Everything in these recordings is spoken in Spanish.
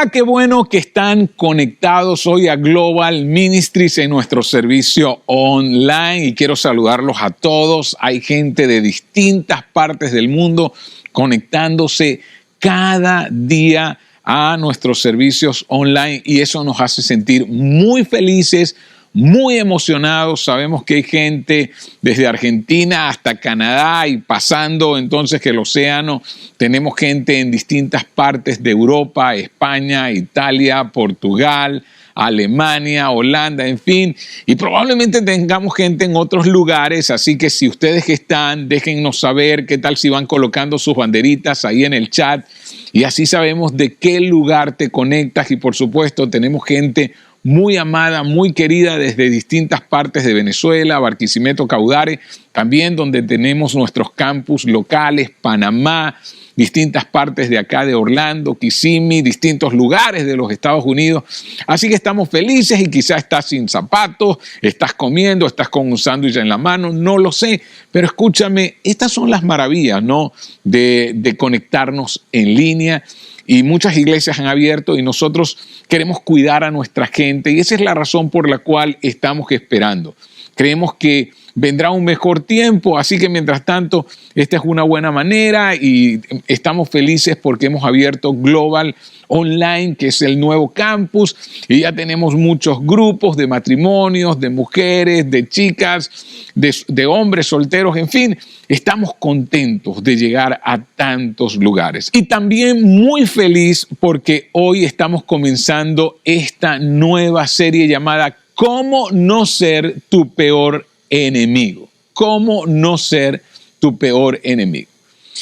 Hola, qué bueno que están conectados hoy a Global Ministries en nuestro servicio online y quiero saludarlos a todos. Hay gente de distintas partes del mundo conectándose cada día a nuestros servicios online y eso nos hace sentir muy felices, muy emocionados. Sabemos que hay gente desde Argentina hasta Canadá y pasando entonces que el océano. Tenemos gente en distintas partes de Europa, España, Italia, Portugal, Alemania, Holanda, en fin. Y probablemente tengamos gente en otros lugares, así que si ustedes que están, déjennos saber qué tal si van colocando sus banderitas ahí en el chat y así sabemos de qué lugar te conectas. Y por supuesto tenemos gente muy amada, muy querida desde distintas partes de Venezuela, Barquisimeto, Caudare, también donde tenemos nuestros campus locales, Panamá, distintas partes de acá de Orlando, Kissimmee, distintos lugares de los Estados Unidos. Así que estamos felices y quizás estás sin zapatos, estás comiendo, estás con un sándwich en la mano, no lo sé, pero escúchame, estas son las maravillas, ¿no? de conectarnos en línea. Y muchas iglesias han abierto y nosotros queremos cuidar a nuestra gente y esa es la razón por la cual estamos esperando. Creemos que vendrá un mejor tiempo, así que mientras tanto, esta es una buena manera y estamos felices porque hemos abierto Global Online, que es el nuevo campus, y ya tenemos muchos grupos de matrimonios, de mujeres, de chicas, de hombres solteros, en fin, estamos contentos de llegar a tantos lugares. Y también muy feliz porque hoy estamos comenzando esta nueva serie llamada ¿Cómo no ser tu peor enemigo? ¿Cómo no ser tu peor enemigo?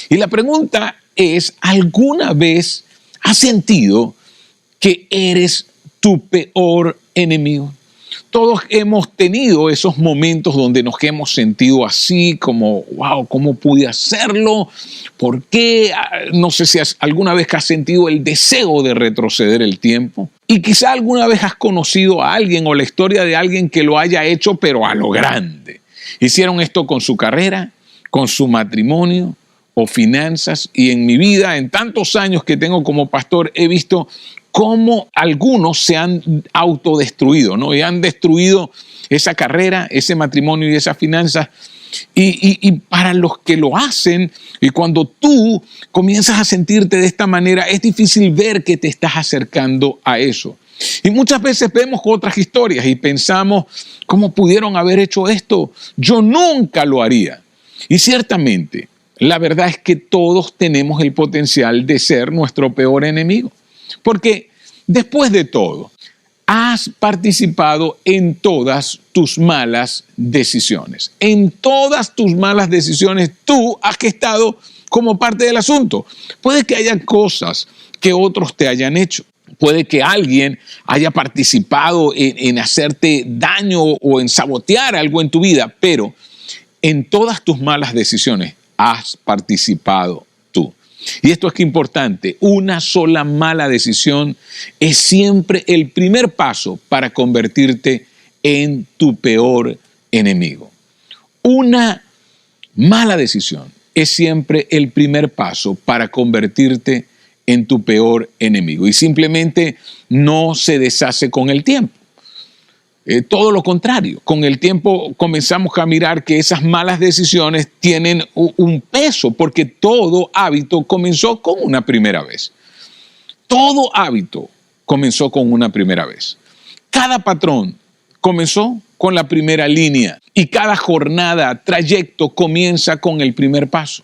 Y la pregunta es, ¿alguna vez has sentido que eres tu peor enemigo? Todos hemos tenido esos momentos donde nos hemos sentido así, como, wow, ¿cómo pude hacerlo? ¿Por qué? No sé si alguna vez has sentido el deseo de retroceder el tiempo. Y quizá alguna vez has conocido a alguien o la historia de alguien que lo haya hecho, pero a lo grande. Hicieron esto con su carrera, con su matrimonio o finanzas. Y en mi vida, en tantos años que tengo como pastor, he visto cómo algunos se han autodestruido, ¿no? Y han destruido esa carrera, ese matrimonio y esas finanzas. Y para los que lo hacen, y cuando tú comienzas a sentirte de esta manera, es difícil ver que te estás acercando a eso. Y muchas veces vemos otras historias y pensamos, ¿cómo pudieron haber hecho esto? Yo nunca lo haría. Y ciertamente, la verdad es que todos tenemos el potencial de ser nuestro peor enemigo. Porque después de todo, has participado en todas tus malas decisiones. En todas tus malas decisiones tú has estado como parte del asunto. Puede que haya cosas que otros te hayan hecho. Puede que alguien haya participado en hacerte daño o en sabotear algo en tu vida, pero en todas tus malas decisiones has participado tú. Y esto es que importante, una sola mala decisión es siempre el primer paso para convertirte en tu peor enemigo. Una mala decisión es siempre el primer paso para convertirte en tu peor enemigo y simplemente no se deshace con el tiempo. Todo lo contrario, con el tiempo comenzamos a mirar que esas malas decisiones tienen un peso porque todo hábito comenzó con una primera vez. Todo hábito comenzó con una primera vez. Cada patrón comenzó con la primera línea y cada jornada, trayecto comienza con el primer paso.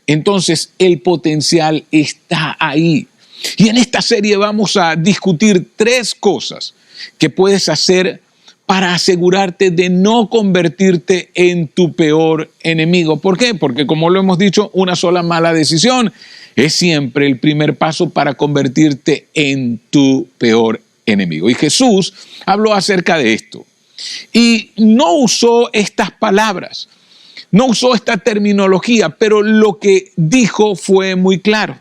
Entonces el potencial está ahí. Y en esta serie vamos a discutir 3 cosas que puedes hacer para asegurarte de no convertirte en tu peor enemigo. ¿Por qué? Porque como lo hemos dicho, una sola mala decisión es siempre el primer paso para convertirte en tu peor enemigo. Y Jesús habló acerca de esto. Y no usó estas palabras, no usó esta terminología, pero lo que dijo fue muy claro.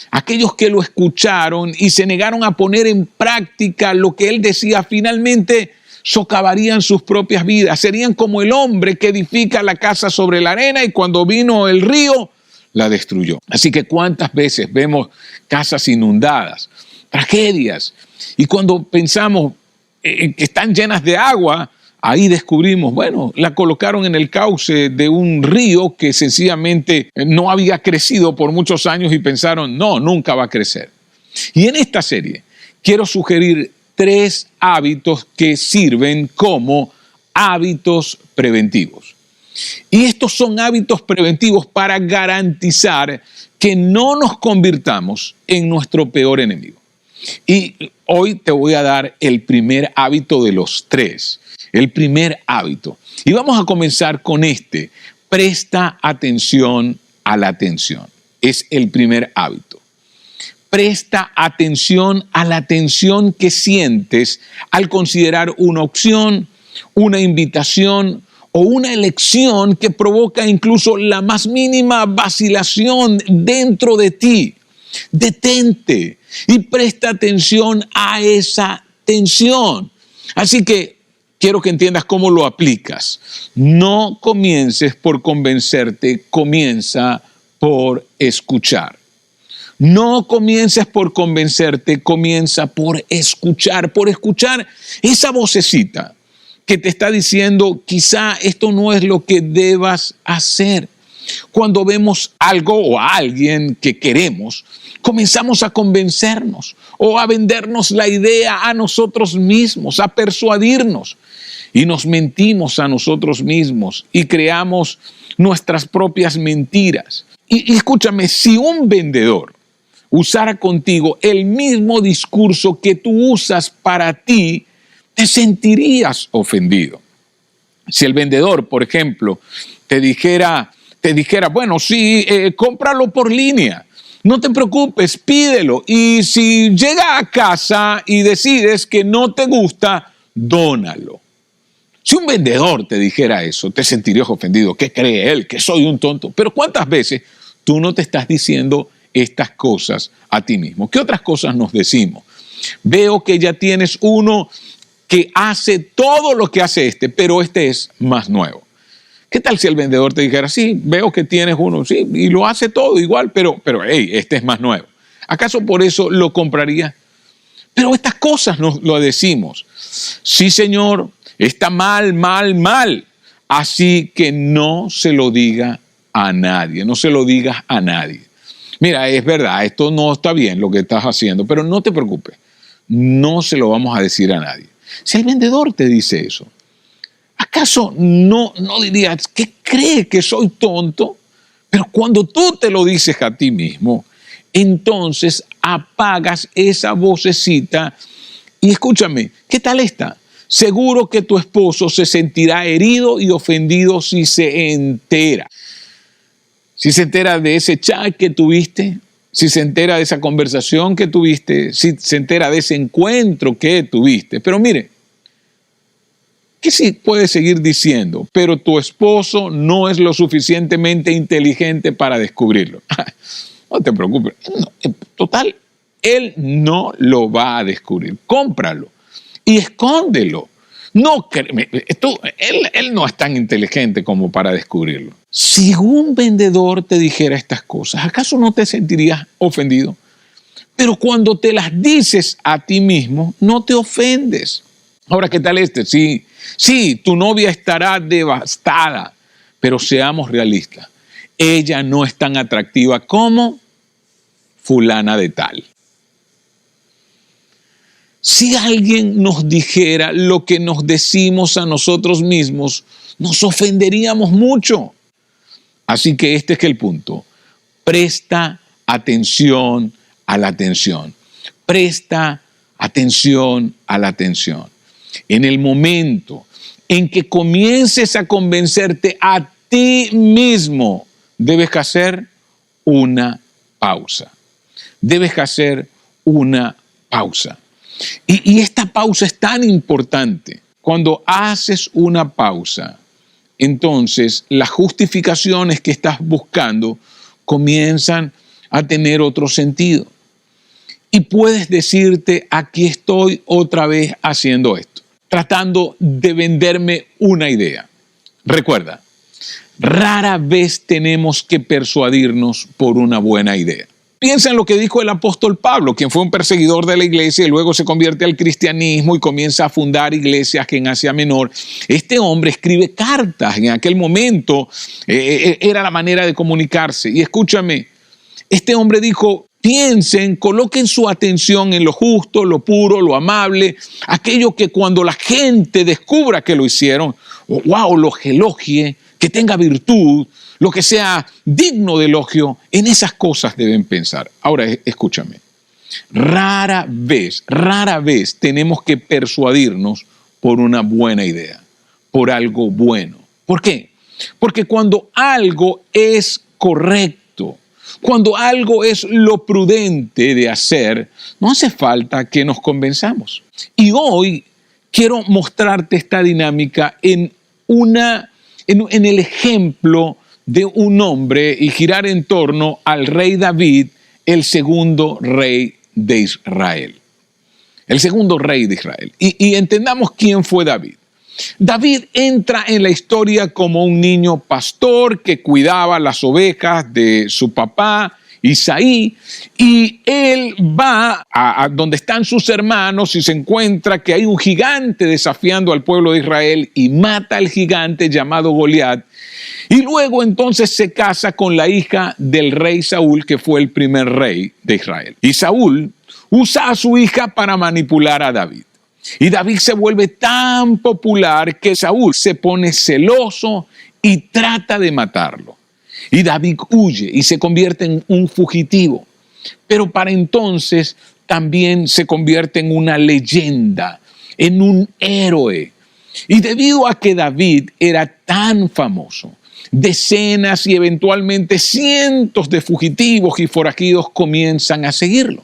Aquellos que lo escucharon y se negaron a poner en práctica lo que él decía, finalmente socavarían sus propias vidas. Serían como el hombre que edifica la casa sobre la arena y cuando vino el río, la destruyó. Así que ¿cuántas veces vemos casas inundadas? tragedias. Y cuando pensamos que están llenas de agua, ahí descubrimos, bueno, la colocaron en el cauce de un río que sencillamente no había crecido por muchos años y pensaron, no, nunca va a crecer. Y en esta serie quiero sugerir 3 hábitos que sirven como hábitos preventivos. Y estos son hábitos preventivos para garantizar que no nos convirtamos en nuestro peor enemigo. Y hoy te voy a dar el primer hábito de los 3. El primer hábito. Y vamos a comenzar con este. Presta atención a la atención. Es el primer hábito. Presta atención a la tensión que sientes al considerar una opción, una invitación o una elección que provoca incluso la más mínima vacilación dentro de ti. Detente y presta atención a esa tensión. Así que quiero que entiendas cómo lo aplicas. No comiences por convencerte, comienza por escuchar. No comiences por convencerte, comienza por escuchar esa vocecita que te está diciendo, quizá esto no es lo que debas hacer. Cuando vemos algo o a alguien que queremos, comenzamos a convencernos o a vendernos la idea a nosotros mismos, a persuadirnos. Y nos mentimos a nosotros mismos y creamos nuestras propias mentiras. Y escúchame, si un vendedor usara contigo el mismo discurso que tú usas para ti, te sentirías ofendido. Si el vendedor, por ejemplo, te dijera, bueno, sí, cómpralo por línea. No te preocupes, pídelo. Y si llega a casa y decides que no te gusta, dónalo. Si un vendedor te dijera eso, te sentirías ofendido. ¿Qué cree él? Que soy un tonto. Pero ¿cuántas veces tú no te estás diciendo estas cosas a ti mismo? ¿Qué otras cosas nos decimos? Veo que ya tienes uno que hace todo lo que hace este, pero este es más nuevo. ¿Qué tal si el vendedor te dijera, sí, veo que tienes uno, sí, y lo hace todo igual, pero hey, este es más nuevo? ¿Acaso por eso lo compraría? Pero estas cosas nos lo decimos. Sí, señor, está mal. Así que no se lo diga a nadie, no se lo digas a nadie. Mira, es verdad, esto no está bien lo que estás haciendo, pero no te preocupes, no se lo vamos a decir a nadie. Si el vendedor te dice eso, ¿acaso no dirías que cree que soy tonto? Pero cuando tú te lo dices a ti mismo, entonces apagas esa vocecita y escúchame, ¿qué tal está? Seguro que tu esposo se sentirá herido y ofendido si se entera. Si se entera de ese chat que tuviste, si se entera de esa conversación que tuviste, si se entera de ese encuentro que tuviste. Pero mire, ¿qué sí puedes seguir diciendo? Pero tu esposo no es lo suficientemente inteligente para descubrirlo. No te preocupes. Total, él no lo va a descubrir. Cómpralo y escóndelo. No, él no es tan inteligente como para descubrirlo. Si un vendedor te dijera estas cosas, ¿acaso no te sentirías ofendido? Pero cuando te las dices a ti mismo, no te ofendes. Ahora, ¿qué tal este? Sí, tu novia estará devastada, pero seamos realistas. Ella no es tan atractiva como fulana de tal. Si alguien nos dijera lo que nos decimos a nosotros mismos, nos ofenderíamos mucho. Así que este es el punto. Presta atención a la atención. Presta atención a la atención. En el momento en que comiences a convencerte a ti mismo, debes hacer una pausa. Debes hacer una pausa. Y esta pausa es tan importante. Cuando haces una pausa, entonces las justificaciones que estás buscando comienzan a tener otro sentido. Y puedes decirte, aquí estoy otra vez haciendo esto, tratando de venderme una idea. Recuerda, rara vez tenemos que persuadirnos por una buena idea. Piensa en lo que dijo el apóstol Pablo, quien fue un perseguidor de la iglesia y luego se convierte al cristianismo y comienza a fundar iglesias en Asia Menor. Este hombre escribe cartas. En aquel momento era la manera de comunicarse. Y escúchame, este hombre dijo: piensen, coloquen su atención en lo justo, lo puro, lo amable, aquello que cuando la gente descubra que lo hicieron, wow, los elogie, que tenga virtud, lo que sea digno de elogio, en esas cosas deben pensar. Ahora, escúchame, rara vez tenemos que persuadirnos por una buena idea, por algo bueno. ¿Por qué? Porque cuando algo es correcto, cuando algo es lo prudente de hacer, no hace falta que nos convenzamos. Y hoy quiero mostrarte esta dinámica en el ejemplo de un hombre y girar en torno al rey David, el segundo rey de Israel. El segundo rey de Israel. Y entendamos quién fue David. David entra en la historia como un niño pastor que cuidaba las ovejas de su papá Isaí, y él va a donde están sus hermanos y se encuentra que hay un gigante desafiando al pueblo de Israel y mata al gigante llamado Goliat. Y luego entonces se casa con la hija del rey Saúl, que fue el primer rey de Israel. Y Saúl usa a su hija para manipular a David. Y David se vuelve tan popular que Saúl se pone celoso y trata de matarlo. Y David huye y se convierte en un fugitivo. Pero para entonces también se convierte en una leyenda, en un héroe. Y debido a que David era tan famoso, decenas y eventualmente cientos de fugitivos y forajidos comienzan a seguirlo.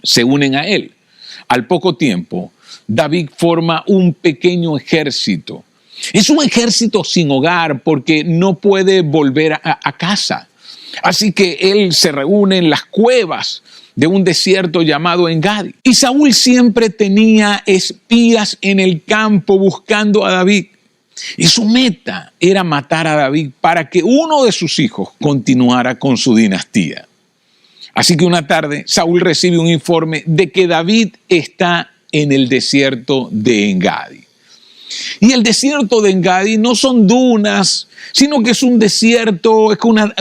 Se unen a él. Al poco tiempo, David forma un pequeño ejército. Es un ejército sin hogar porque no puede volver a casa. Así que él se reúne en las cuevas de un desierto llamado Engadi. Y Saúl siempre tenía espías en el campo buscando a David. Y su meta era matar a David para que uno de sus hijos continuara con su dinastía. Así que una tarde Saúl recibe un informe de que David está en el desierto de Engadi. Y el desierto de Engadi no son dunas, sino que es un desierto, es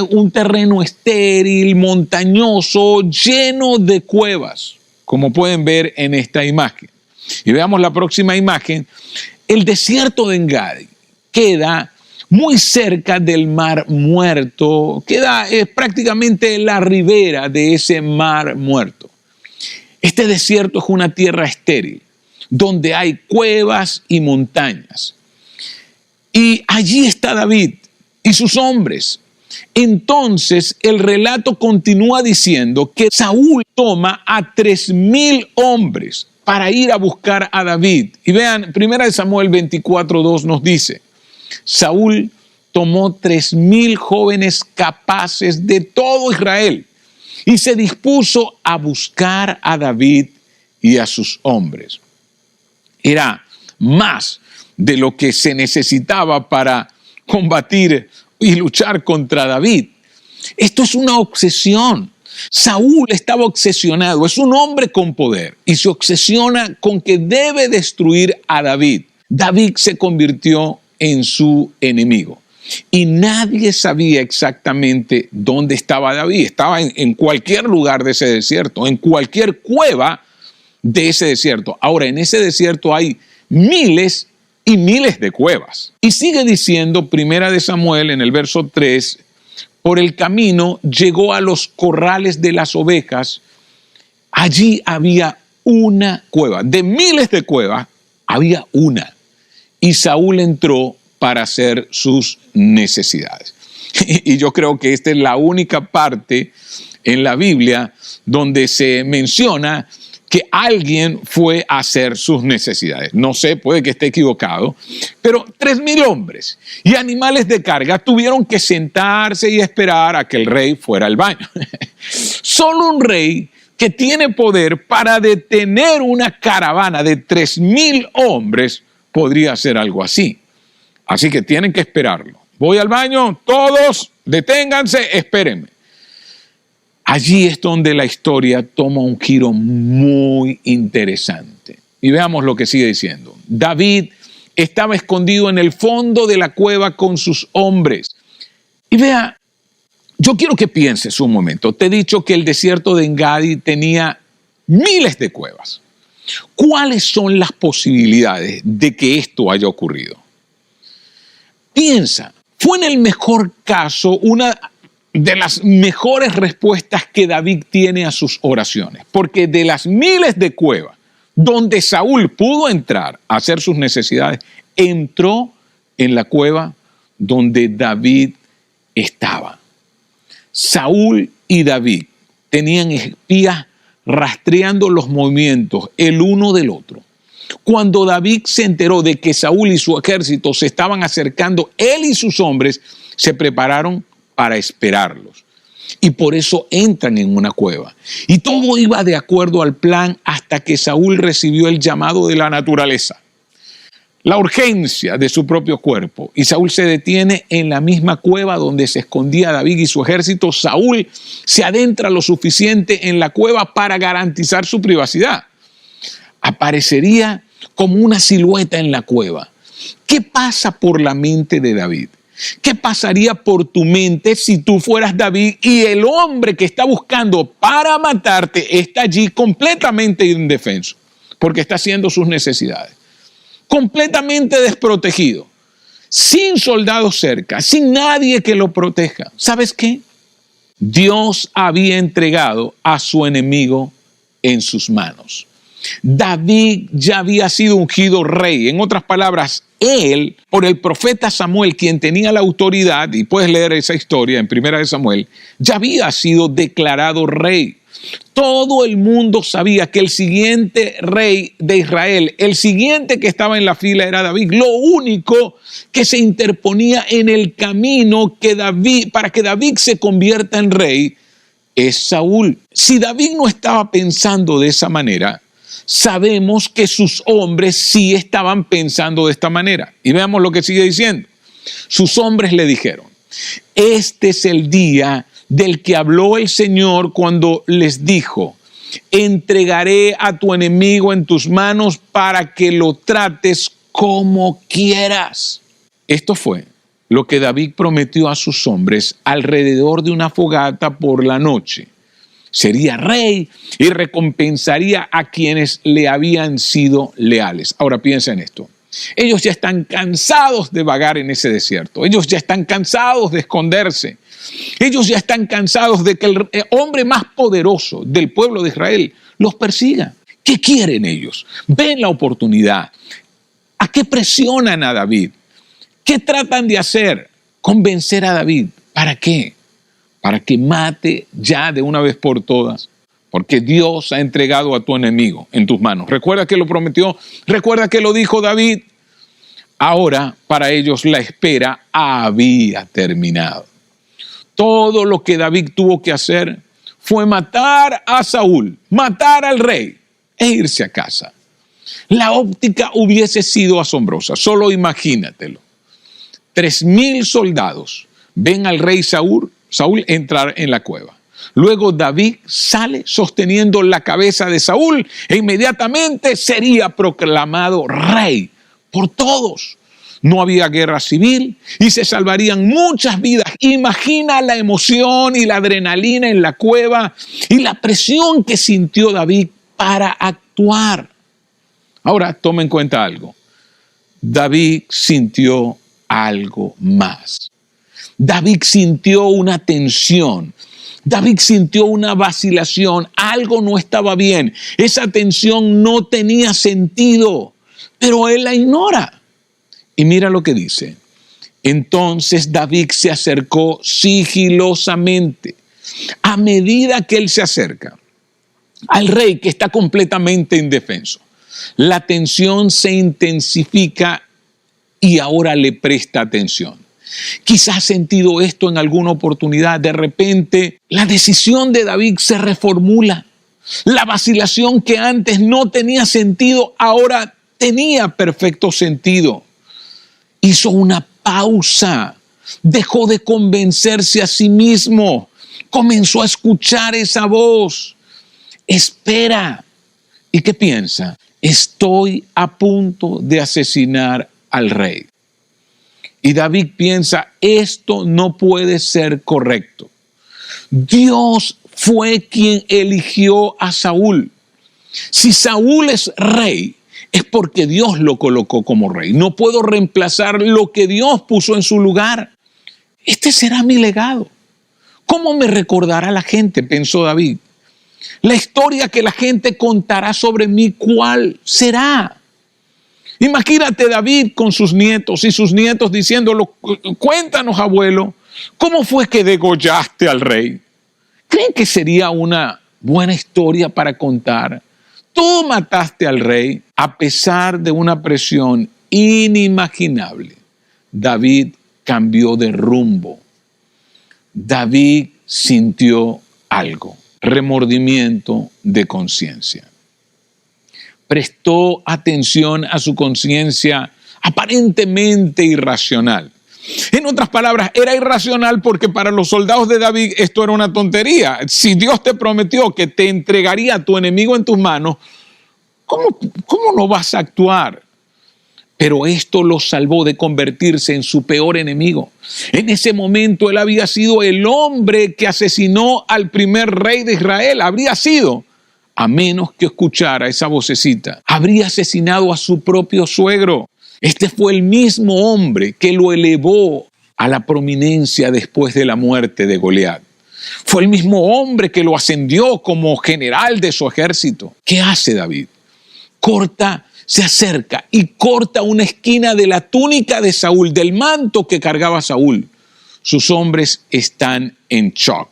un terreno estéril, montañoso, lleno de cuevas, como pueden ver en esta imagen. Y veamos la próxima imagen. El desierto de Engadi queda muy cerca del Mar Muerto, es prácticamente la ribera de ese Mar Muerto. Este desierto es una tierra estéril, donde hay cuevas y montañas. Y allí está David y sus hombres. Entonces el relato continúa diciendo que Saúl toma a 3,000 hombres para ir a buscar a David. Y vean, 1 Samuel 24:2 nos dice: Saúl tomó 3,000 jóvenes capaces de todo Israel y se dispuso a buscar a David y a sus hombres. Era más de lo que se necesitaba para combatir y luchar contra David. Esto es una obsesión. Saúl estaba obsesionado, es un hombre con poder y se obsesiona con que debe destruir a David. David se convirtió en su enemigo y nadie sabía exactamente dónde estaba David. Estaba en cualquier lugar de ese desierto, en cualquier cueva de ese desierto. Ahora, en ese desierto hay miles y miles de cuevas. Y sigue diciendo 1 Samuel en el verso 3, por el camino llegó a los corrales de las ovejas. Allí había una cueva. De miles de cuevas, había una. Y Saúl entró para hacer sus necesidades. Y yo creo que esta es la única parte en la Biblia donde se menciona que alguien fue a hacer sus necesidades. No sé, puede que esté equivocado, pero 3,000 hombres y animales de carga tuvieron que sentarse y esperar a que el rey fuera al baño. Solo un rey que tiene poder para detener una caravana de 3,000 hombres podría hacer algo así. Así que tienen que esperarlo. Voy al baño, todos deténganse, espérenme. Allí es donde la historia toma un giro muy interesante. Y veamos lo que sigue diciendo. David estaba escondido en el fondo de la cueva con sus hombres. Y vea, yo quiero que pienses un momento. Te he dicho que el desierto de En-Gadi tenía miles de cuevas. ¿Cuáles son las posibilidades de que esto haya ocurrido? Piensa, fue en el mejor caso una de las mejores respuestas que David tiene a sus oraciones, porque de las miles de cuevas donde Saúl pudo entrar a hacer sus necesidades, entró en la cueva donde David estaba. Saúl y David tenían espías rastreando los movimientos el uno del otro. Cuando David se enteró de que Saúl y su ejército se estaban acercando, él y sus hombres se prepararon para esperarlos. Y por eso entran en una cueva. Y todo iba de acuerdo al plan hasta que Saúl recibió el llamado de la naturaleza, la urgencia de su propio cuerpo. Y Saúl se detiene en la misma cueva donde se escondía David y su ejército. Saúl se adentra lo suficiente en la cueva para garantizar su privacidad. Aparecería como una silueta en la cueva. ¿Qué pasa por la mente de David? ¿Qué pasaría por tu mente si tú fueras David y el hombre que está buscando para matarte está allí completamente indefenso porque está haciendo sus necesidades? Completamente desprotegido, sin soldados cerca, sin nadie que lo proteja. ¿Sabes qué? Dios había entregado a su enemigo en sus manos. David ya había sido ungido rey. En otras palabras, él, por el profeta Samuel, quien tenía la autoridad, y puedes leer esa historia en 1 Samuel, ya había sido declarado rey. Todo el mundo sabía que el siguiente rey de Israel, el siguiente que estaba en la fila era David. Lo único que se interponía en el camino para que David se convierta en rey es Saúl. Si David no estaba pensando de esa manera, sabemos que sus hombres sí estaban pensando de esta manera. Y veamos lo que sigue diciendo. Sus hombres le dijeron: este es el día del que habló el Señor cuando les dijo: entregaré a tu enemigo en tus manos para que lo trates como quieras. Esto fue lo que David prometió a sus hombres alrededor de una fogata por la noche. Sería rey y recompensaría a quienes le habían sido leales. Ahora piensa en esto. Ellos ya están cansados de vagar en ese desierto. Ellos ya están cansados de esconderse. Ellos ya están cansados de que el hombre más poderoso del pueblo de Israel los persiga. ¿Qué quieren ellos? Ven la oportunidad. ¿A qué presionan a David? ¿Qué tratan de hacer? Convencer a David. ¿Para qué? Para que mate ya de una vez por todas, porque Dios ha entregado a tu enemigo en tus manos. Recuerda que lo prometió, recuerda que lo dijo David. Ahora para ellos la espera había terminado. Todo lo que David tuvo que hacer fue matar a Saúl, matar al rey e irse a casa. La óptica hubiese sido asombrosa, solo imagínatelo. 3,000 soldados ven al rey Saúl entrar en la cueva. Luego David sale sosteniendo la cabeza de Saúl e inmediatamente sería proclamado rey por todos. No había guerra civil y se salvarían muchas vidas. Imagina la emoción y la adrenalina en la cueva y la presión que sintió David para actuar. Ahora toma en cuenta algo. David sintió algo más. David sintió una tensión. David sintió una vacilación. Algo no estaba bien. Esa tensión no tenía sentido, pero él la ignora. Y mira lo que dice. Entonces David se acercó sigilosamente. A medida que él se acerca al rey que está completamente indefenso, la tensión se intensifica y ahora le presta atención. Quizás has sentido esto en alguna oportunidad. De repente, la decisión de David se reformula. La vacilación que antes no tenía sentido, ahora tenía perfecto sentido. Hizo una pausa. Dejó de convencerse a sí mismo. comenzó a escuchar esa voz. Espera. ¿Y qué piensa? Estoy a punto de asesinar al rey. Y David piensa, esto no puede ser correcto. Dios fue quien eligió a Saúl. Si Saúl es rey, es porque Dios lo colocó como rey. No puedo reemplazar lo que Dios puso en su lugar. Este será mi legado. ¿Cómo me recordará la gente?, pensó David. La historia que la gente contará sobre mí, ¿cuál será? Imagínate David con sus nietos y sus nietos diciéndolo, cuéntanos, abuelo, ¿cómo fue que degollaste al rey? ¿Creen que sería una buena historia para contar? Tú mataste al rey. A pesar de una presión inimaginable, David cambió de rumbo. David sintió algo, remordimiento de conciencia. Prestó atención a su conciencia aparentemente irracional. En otras palabras, era irracional porque para los soldados de David esto era una tontería. Si Dios te prometió que te entregaría a tu enemigo en tus manos, ¿cómo no vas a actuar? Pero esto lo salvó de convertirse en su peor enemigo. En ese momento él había sido el hombre que asesinó al primer rey de Israel. Habría sido, a menos que escuchara esa vocecita, habría asesinado a su propio suegro. Este fue el mismo hombre que lo elevó a la prominencia después de la muerte de Goliat. Fue el mismo hombre que lo ascendió como general de su ejército. ¿Qué hace David? Se acerca y corta una esquina de la túnica de Saúl, del manto que cargaba Saúl. Sus hombres están en shock.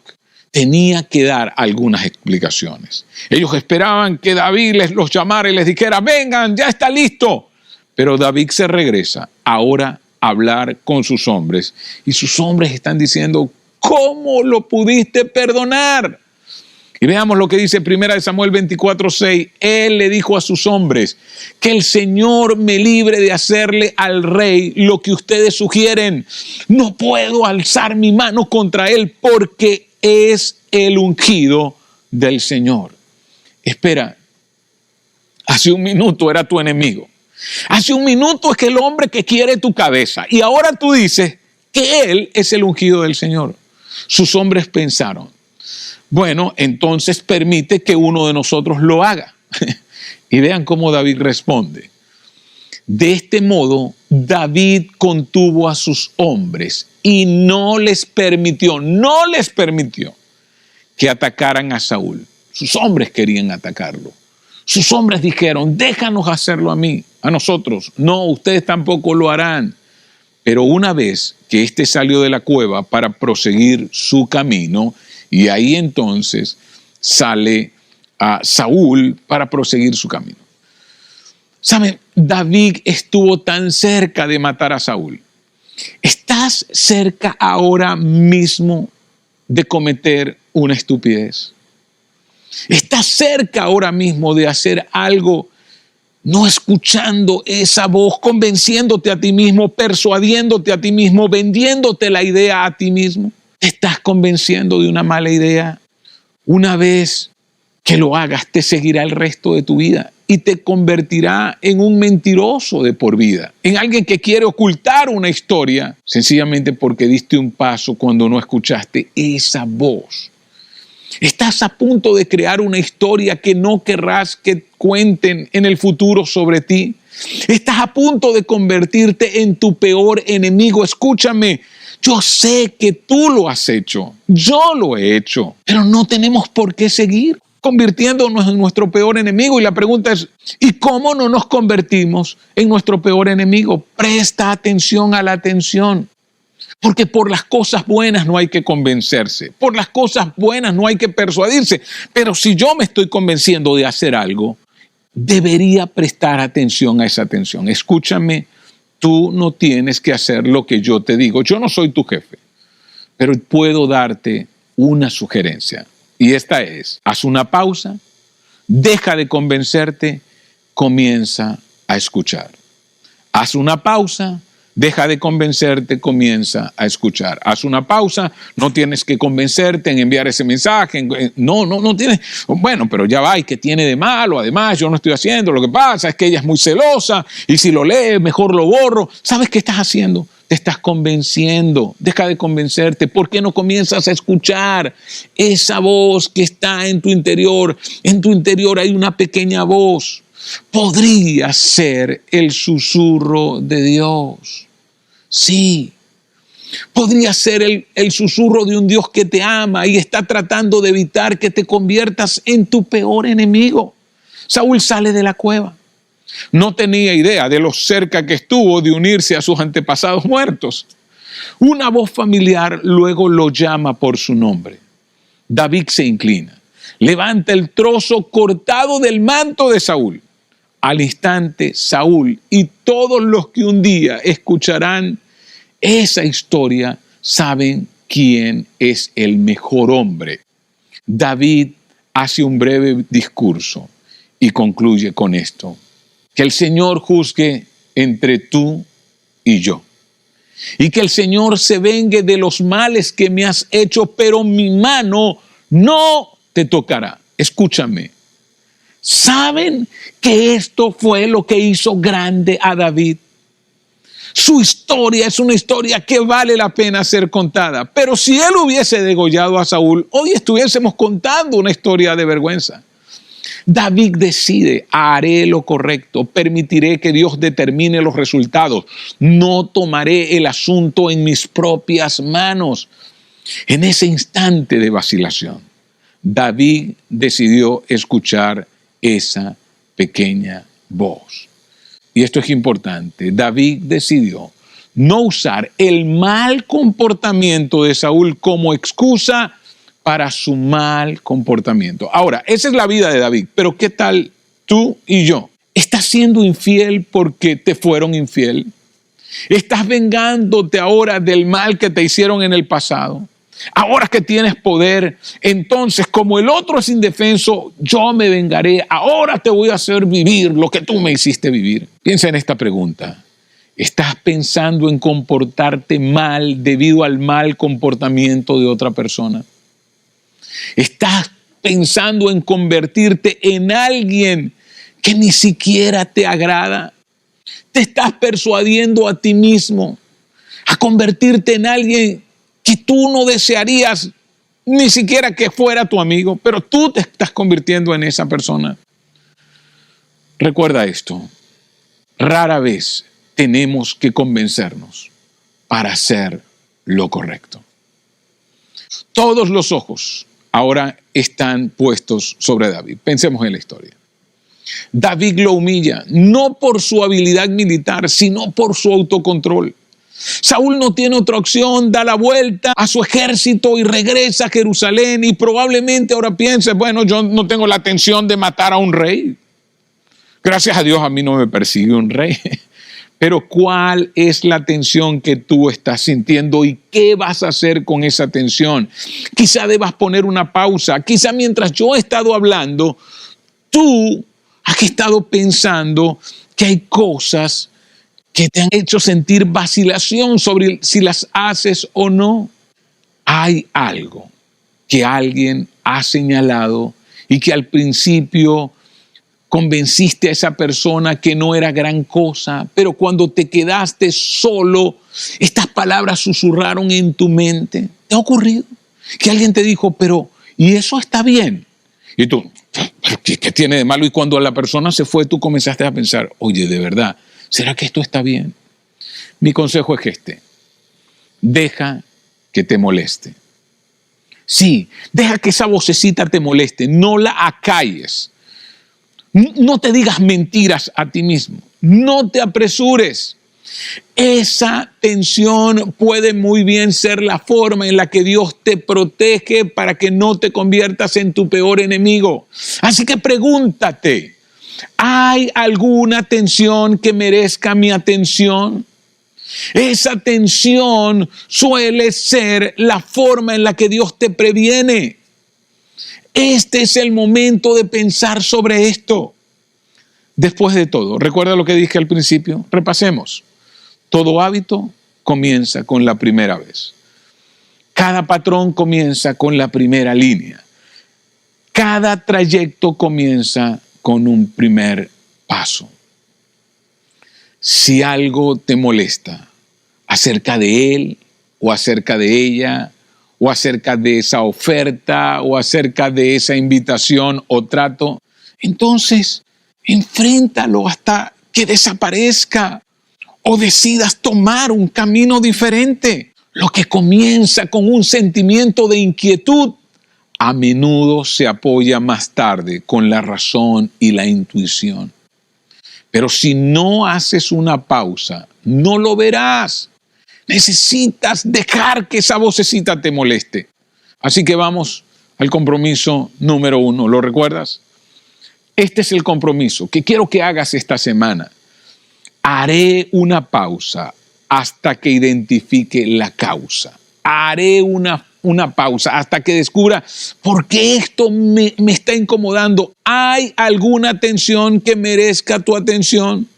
Tenía que dar algunas explicaciones. Ellos esperaban que David los llamara y les dijera, vengan, ya está listo. Pero David se regresa ahora a hablar con sus hombres. Y sus hombres están diciendo, ¿cómo lo pudiste perdonar? Y veamos lo que dice 1 Samuel 24:6. Él le dijo a sus hombres, que el Señor me libre de hacerle al rey lo que ustedes sugieren. No puedo alzar mi mano contra él porque es el ungido del Señor. Espera, hace un minuto era tu enemigo. Hace un minuto es que el hombre que quiere tu cabeza. Y ahora tú dices que él es el ungido del Señor. Sus hombres pensaron, bueno, entonces permite que uno de nosotros lo haga. Y vean cómo David responde. De este modo, David contuvo a sus hombres y no les permitió que atacaran a Saúl. Sus hombres querían atacarlo. Sus hombres dijeron, déjanos hacerlo a nosotros. No, ustedes tampoco lo harán. Pero una vez que éste salió de la cueva para proseguir su camino, y ahí entonces sale a Saúl para proseguir su camino. ¿Saben? David estuvo tan cerca de matar a Saúl. ¿Estás cerca ahora mismo de cometer una estupidez? ¿Estás cerca ahora mismo de hacer algo no escuchando esa voz, convenciéndote a ti mismo, persuadiéndote a ti mismo, vendiéndote la idea a ti mismo? ¿Te estás convenciendo de una mala idea? Una vez que lo hagas, te seguirá el resto de tu vida y te convertirá en un mentiroso de por vida, en alguien que quiere ocultar una historia, sencillamente porque diste un paso cuando no escuchaste esa voz. Estás a punto de crear una historia que no querrás que cuenten en el futuro sobre ti. Estás a punto de convertirte en tu peor enemigo. Escúchame, yo sé que tú lo has hecho, yo lo he hecho, pero no tenemos por qué seguir convirtiéndonos en nuestro peor enemigo. Y la pregunta es, ¿y cómo no nos convertimos en nuestro peor enemigo? Presta atención a la atención. Porque por las cosas buenas no hay que convencerse, por las cosas buenas no hay que persuadirse. Pero si yo me estoy convenciendo de hacer algo, debería prestar atención a esa atención. Escúchame, tú no tienes que hacer lo que yo te digo. Yo no soy tu jefe, pero puedo darte una sugerencia. Y esta es, haz una pausa, deja de convencerte, comienza a escuchar. Haz una pausa, Deja de convencerte, comienza a escuchar. Haz una pausa, no tienes que convencerte en enviar ese mensaje. No tienes. Bueno, pero ya va, ¿y qué tiene de malo? Además, yo no estoy haciendo. Lo que pasa es que ella es muy celosa y si lo lees, mejor lo borro. ¿Sabes qué estás haciendo? Te estás convenciendo. Deja de convencerte. ¿Por qué no comienzas a escuchar esa voz que está en tu interior? En tu interior hay una pequeña voz. Podría ser el susurro de Dios. Sí, podría ser el susurro de un Dios que te ama y está tratando de evitar que te conviertas en tu peor enemigo. Saúl sale de la cueva. No tenía idea de lo cerca que estuvo de unirse a sus antepasados muertos. Una voz familiar luego lo llama por su nombre. David se inclina, levanta el trozo cortado del manto de Saúl. Al instante, Saúl y todos los que un día escucharán esa historia saben quién es el mejor hombre. David hace un breve discurso y concluye con esto: que el Señor juzgue entre tú y yo, y que el Señor se vengue de los males que me has hecho, pero mi mano no te tocará. Escúchame. ¿Saben que esto fue lo que hizo grande a David? Su historia es una historia que vale la pena ser contada. Pero si él hubiese degollado a Saúl, hoy estuviésemos contando una historia de vergüenza. David decide: haré lo correcto, permitiré que Dios determine los resultados. No tomaré el asunto en mis propias manos. En ese instante de vacilación, David decidió escuchar esa pequeña voz. Y esto es importante. David decidió no usar el mal comportamiento de Saúl como excusa para su mal comportamiento. Ahora, esa es la vida de David, pero ¿qué tal tú y yo? ¿Estás siendo infiel porque te fueron infiel? ¿Estás vengándote ahora del mal que te hicieron en el pasado? Ahora que tienes poder, entonces como el otro es indefenso, yo me vengaré. Ahora te voy a hacer vivir lo que tú me hiciste vivir. Piensa en esta pregunta. ¿Estás pensando en comportarte mal debido al mal comportamiento de otra persona? ¿Estás pensando en convertirte en alguien que ni siquiera te agrada? ¿Te estás persuadiendo a ti mismo a convertirte en alguien que tú no desearías ni siquiera que fuera tu amigo, pero tú te estás convirtiendo en esa persona? Recuerda esto: rara vez tenemos que convencernos para hacer lo correcto. Todos los ojos ahora están puestos sobre David. Pensemos en la historia. David lo humilla, no por su habilidad militar, sino por su autocontrol. Saúl no tiene otra opción, da la vuelta a su ejército y regresa a Jerusalén, y probablemente ahora piense: bueno, yo no tengo la intención de matar a un rey. Gracias a Dios a mí no me persigue un rey. Pero ¿cuál es la tensión que tú estás sintiendo y qué vas a hacer con esa tensión? Quizá debas poner una pausa. Quizá mientras yo he estado hablando, tú has estado pensando que hay cosas que te han hecho sentir vacilación sobre si las haces o no. Hay algo que alguien ha señalado y que al principio convenciste a esa persona que no era gran cosa, pero cuando te quedaste solo, estas palabras susurraron en tu mente. ¿Te ha ocurrido que alguien te dijo: pero, ¿y eso está bien? Y tú, ¿qué tiene de malo? Y cuando la persona se fue, tú comenzaste a pensar: oye, de verdad, ¿será que esto está bien? Mi consejo es este: deja que te moleste. Sí, deja que esa vocecita te moleste, no la acalles. No te digas mentiras a ti mismo, no te apresures. Esa tensión puede muy bien ser la forma en la que Dios te protege para que no te conviertas en tu peor enemigo. Así que pregúntate: ¿hay alguna tensión que merezca mi atención? Esa tensión suele ser la forma en la que Dios te previene. Este es el momento de pensar sobre esto. Después de todo, recuerda lo que dije al principio, repasemos. Todo hábito comienza con la primera vez. Cada patrón comienza con la primera línea. Cada trayecto comienza con un primer paso. Si algo te molesta acerca de él o acerca de ella o acerca de esa oferta o acerca de esa invitación o trato, entonces enfréntalo hasta que desaparezca o decidas tomar un camino diferente. Lo que comienza con un sentimiento de inquietud, a menudo se apoya más tarde con la razón y la intuición. Pero si no haces una pausa, no lo verás. Necesitas dejar que esa vocecita te moleste. Así que vamos al compromiso número 1. ¿Lo recuerdas? Este es el compromiso que quiero que hagas esta semana. Haré una pausa hasta que identifique la causa. Haré una pausa hasta que descubra por qué esto me está incomodando. ¿Hay alguna tensión que merezca tu atención?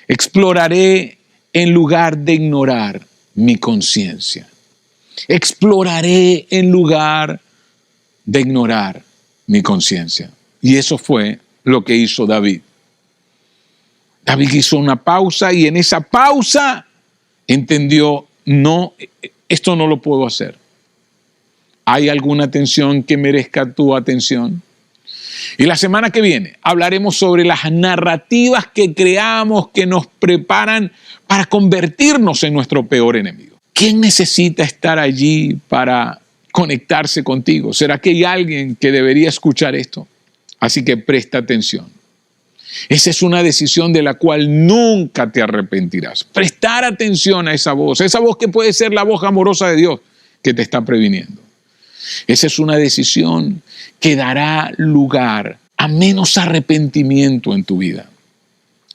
Exploraré en lugar de ignorar mi conciencia. Exploraré en lugar de ignorar mi conciencia. Y eso fue lo que hizo David. David hizo una pausa y en esa pausa entendió, no, esto no lo puedo hacer. ¿Hay alguna atención que merezca tu atención? Y la semana que viene hablaremos sobre las narrativas que creamos que nos preparan para convertirnos en nuestro peor enemigo. ¿Quién necesita estar allí para conectarse contigo? ¿Será que hay alguien que debería escuchar esto? Así que presta atención. Esa es una decisión de la cual nunca te arrepentirás. Prestar atención a esa voz que puede ser la voz amorosa de Dios que te está previniendo. Esa es una decisión que dará lugar a menos arrepentimiento en tu vida.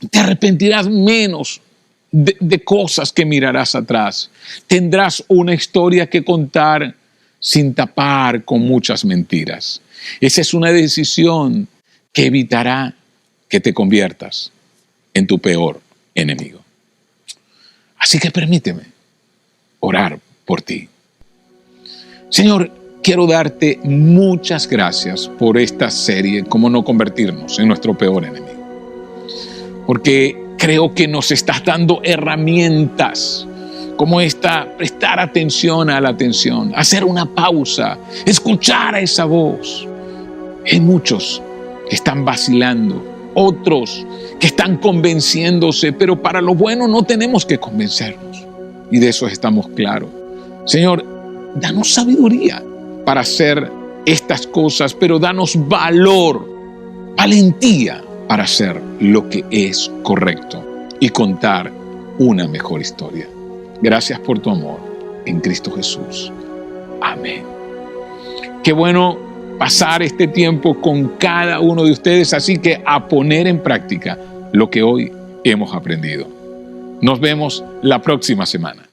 Te arrepentirás menos de cosas que mirarás atrás. Tendrás una historia que contar sin tapar con muchas mentiras. Esa es una decisión que evitará que te conviertas en tu peor enemigo. Así que permíteme orar por ti. Señor, quiero darte muchas gracias por esta serie, Cómo no convertirnos en nuestro peor enemigo. Porque creo que nos estás dando herramientas como esta, prestar atención a la atención, hacer una pausa, escuchar a esa voz. Hay muchos que están vacilando, otros que están convenciéndose, pero para lo bueno no tenemos que convencernos. Y de eso estamos claros. Señor, danos sabiduría para hacer estas cosas, pero danos valor, valentía para hacer lo que es correcto y contar una mejor historia. Gracias por tu amor en Cristo Jesús. Amén. Qué bueno pasar este tiempo con cada uno de ustedes, así que a poner en práctica lo que hoy hemos aprendido. Nos vemos la próxima semana.